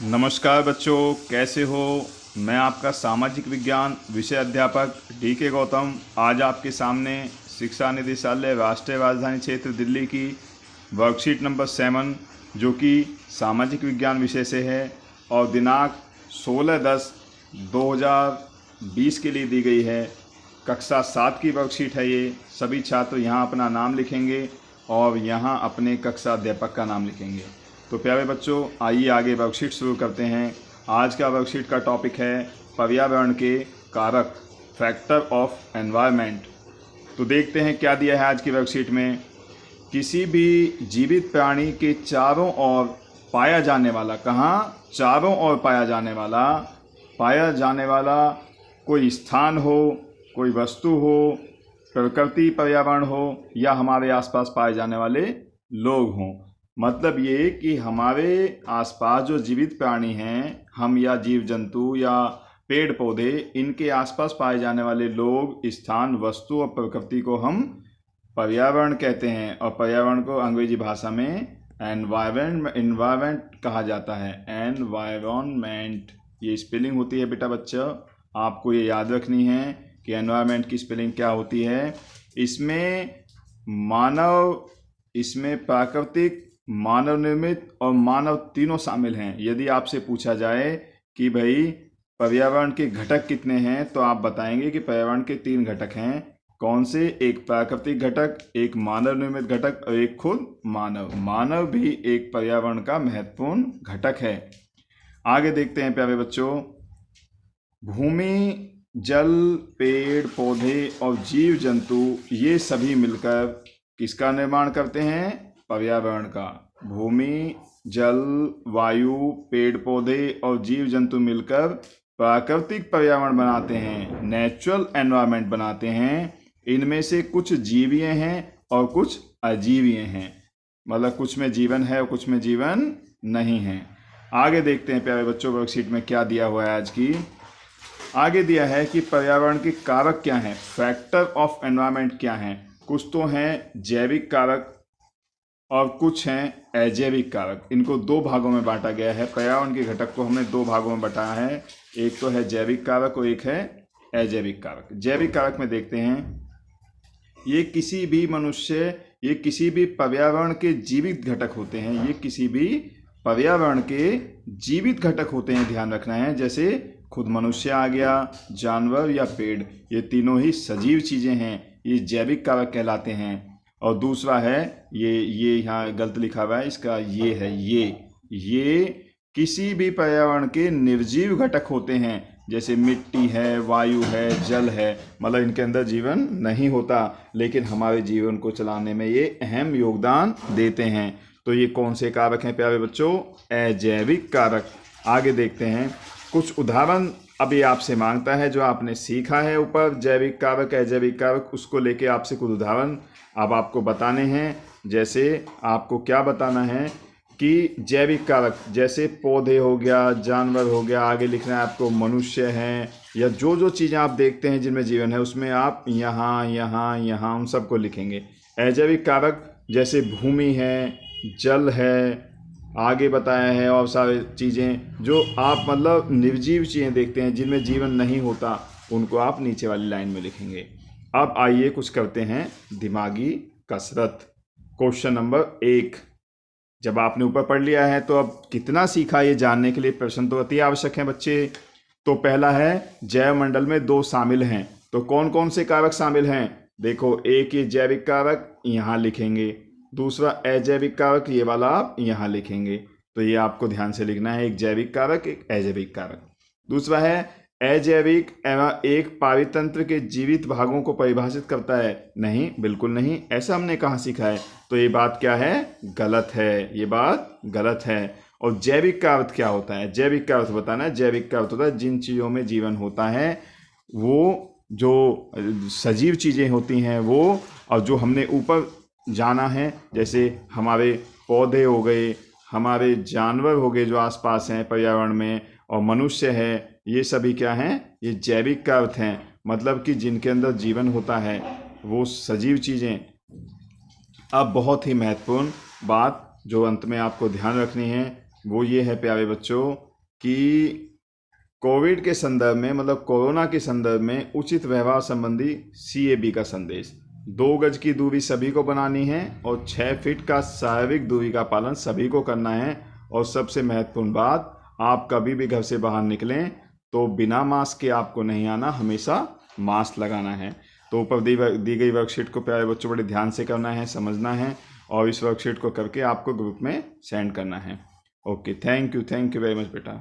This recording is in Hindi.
नमस्कार बच्चों, कैसे हो। मैं आपका सामाजिक विज्ञान विषय अध्यापक DK गौतम आज आपके सामने शिक्षा निदेशालय राष्ट्रीय राजधानी क्षेत्र दिल्ली की वर्कशीट नंबर 7 जो कि सामाजिक विज्ञान विषय से है और दिनांक 16/10/2020 के लिए दी गई है। कक्षा 7 की वर्कशीट है ये। सभी छात्र यहाँ अपना नाम लिखेंगे और यहाँ अपने कक्षा अध्यापक का नाम लिखेंगे। तो प्यारे बच्चों, आइए आगे वर्कशीट शुरू करते हैं। आज का वर्कशीट का टॉपिक है पर्यावरण के कारक, फैक्टर ऑफ एनवायरनमेंट। तो देखते हैं क्या दिया है आज की वर्कशीट में। किसी भी जीवित प्राणी के चारों ओर पाया जाने वाला, कहाँ चारों ओर पाया जाने वाला कोई स्थान हो, कोई वस्तु हो, प्रकृति पर्यावरण हो या हमारे आसपास पाए जाने वाले लोग हों। मतलब ये कि हमारे आसपास जो जीवित प्राणी हैं, हम या जीव जंतु या पेड़ पौधे, इनके आसपास पाए जाने वाले लोग, स्थान, वस्तु और प्रकृति को हम पर्यावरण कहते हैं। और पर्यावरण को अंग्रेजी भाषा में एनवायरनमेंट कहा जाता है। एनवायरनमेंट, ये स्पेलिंग होती है बेटा बच्चा, आपको ये याद रखनी है कि एनवायरनमेंट की स्पेलिंग क्या होती है। इसमें प्राकृतिक, मानव निर्मित और मानव तीनों शामिल हैं। यदि आपसे पूछा जाए कि भाई पर्यावरण के घटक कितने हैं, तो आप बताएंगे कि पर्यावरण के 3 घटक हैं। कौन से? एक प्राकृतिक घटक, एक मानव निर्मित घटक और एक खुद मानव। मानव भी एक पर्यावरण का महत्वपूर्ण घटक है। आगे देखते हैं प्यारे बच्चों। भूमि, जल, पेड़ पौधे और जीव जंतु, ये सभी मिलकर किसका निर्माण करते हैं? पर्यावरण का। भूमि, जल, वायु, पेड़ पौधे और जीव जंतु मिलकर प्राकृतिक पर्यावरण बनाते हैं, नेचुरल एनवायरनमेंट बनाते हैं। इनमें से कुछ जीवीय हैं और कुछ अजीवीय हैं। मतलब कुछ में जीवन है और कुछ में जीवन नहीं है। आगे देखते हैं प्यारे बच्चों, वर्कशीट में क्या दिया हुआ है आज की। आगे दिया है कि पर्यावरण के कारक क्या हैं, फैक्टर ऑफ एनवायरनमेंट क्या हैं। कुछ तो हैं जैविक कारक और कुछ हैं अजैविक कारक। इनको 2 भागों में बांटा गया है। पर्यावरण के घटक को हमने 2 भागों में बांटा है। एक तो है जैविक कारक और एक है अजैविक कारक। जैविक कारक में देखते हैं, ये किसी भी पर्यावरण के जीवित घटक होते हैं। ये किसी भी पर्यावरण के जीवित घटक होते हैं, ध्यान रखना है। जैसे खुद मनुष्य आ गया, जानवर या पेड़, ये तीनों ही सजीव चीज़ें हैं, ये जैविक कारक कहलाते हैं। और दूसरा है ये यहाँ गलत लिखा हुआ है, इसका ये है, ये किसी भी पर्यावरण के निर्जीव घटक होते हैं। जैसे मिट्टी है, वायु है, जल है, मतलब इनके अंदर जीवन नहीं होता, लेकिन हमारे जीवन को चलाने में ये अहम योगदान देते हैं। तो ये कौन से कारक हैं प्यारे बच्चों? अजैविक कारक। आगे देखते हैं कुछ उदाहरण। अभी आपसे मांगता है जो आपने सीखा है ऊपर, जैविक कारक, अजैविक कारक, उसको लेके आपसे कुछ उदाहरण अब आपको बताने हैं। जैसे आपको क्या बताना है कि जैविक कारक जैसे पौधे हो गया, जानवर हो गया, आगे लिखना है आपको मनुष्य हैं, या जो जो चीज़ें आप देखते हैं जिनमें जीवन है, उसमें आप यहाँ उन सबको लिखेंगे। अजैविक कारक जैसे भूमि है, जल है, आगे बताया है, और सारी चीज़ें जो आप मतलब निर्जीव चीज़ें देखते हैं जिनमें जीवन नहीं होता, उनको आप नीचे वाली लाइन में लिखेंगे। अब आइए कुछ करते हैं दिमागी कसरत। क्वेश्चन नंबर 1, जब आपने ऊपर पढ़ लिया है तो अब कितना सीखा ये जानने के लिए प्रश्न तो अति आवश्यक हैं बच्चे। तो पहला है जैव मंडल में 2 शामिल हैं। तो कौन कौन से कारक शामिल हैं? देखो, एक ये जैविक कारक यहाँ लिखेंगे, दूसरा अजैविक कारक ये वाला आप यहाँ लिखेंगे। तो ये आपको ध्यान से लिखना है, एक जैविक कारक, एक अजैविक कारक। दूसरा है अजैविक एवं एक पारितंत्र के जीवित भागों को परिभाषित करता है। नहीं, बिल्कुल नहीं, ऐसा हमने कहाँ सीखा है। तो ये बात क्या है? गलत है, ये बात गलत है। और जैविक का अर्थ क्या होता है? जैविक का अर्थ बताना है। जैविक का अर्थ होता है जिन चीज़ों में जीवन होता है, वो जो सजीव चीज़ें होती हैं वो, और जो हमने ऊपर जाना है, जैसे हमारे पौधे हो गए, हमारे जानवर हो गए जो आसपास हैं पर्यावरण में, और मनुष्य है, ये सभी क्या हैं? ये जैविक का अर्थ हैं। मतलब कि जिनके अंदर जीवन होता है, वो सजीव चीज़ें। अब बहुत ही महत्वपूर्ण बात जो अंत में आपको ध्यान रखनी है वो ये है प्यारे बच्चों कि कोविड के संदर्भ में, मतलब कोरोना के संदर्भ में उचित व्यवहार संबंधी CAB का संदेश। 2 गज की दूरी सभी को बनानी है और 6 फीट का शारीरिक दूरी का पालन सभी को करना है। और सबसे महत्वपूर्ण बात, आप कभी भी घर से बाहर निकलें तो बिना मास्क के आपको नहीं आना, हमेशा मास्क लगाना है। तो ऊपर दी गई वर्कशीट को प्यारे बच्चों बड़े ध्यान से करना है, समझना है और इस वर्कशीट को करके आपको ग्रुप में सेंड करना है। Okay, thank you very much बेटा।